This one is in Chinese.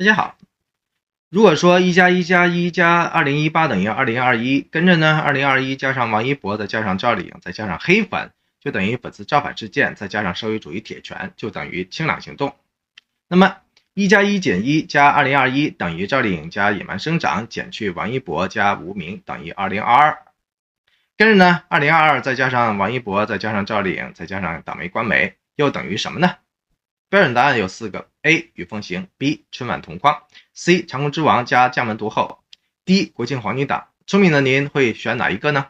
大家好，如果说1+1+1+2018等于2021，跟着呢2021加上王一博再加上赵丽颖再加上黑粉，就等于粉丝造反事件再加上社会主义铁拳，就等于清朗行动。那么1+1减1加2021等于赵丽颖加野蛮生长减去王一博加无名等于2022。跟着呢2022再加上王一博再加上赵丽颖再加上党媒官媒，又等于什么呢？标准答案有4个 ：A. 雨凤行 ，B. 春晚同框 ，C. 长空之王加将门毒后 ，D. 国庆黄金档。聪明的您会选哪一个呢？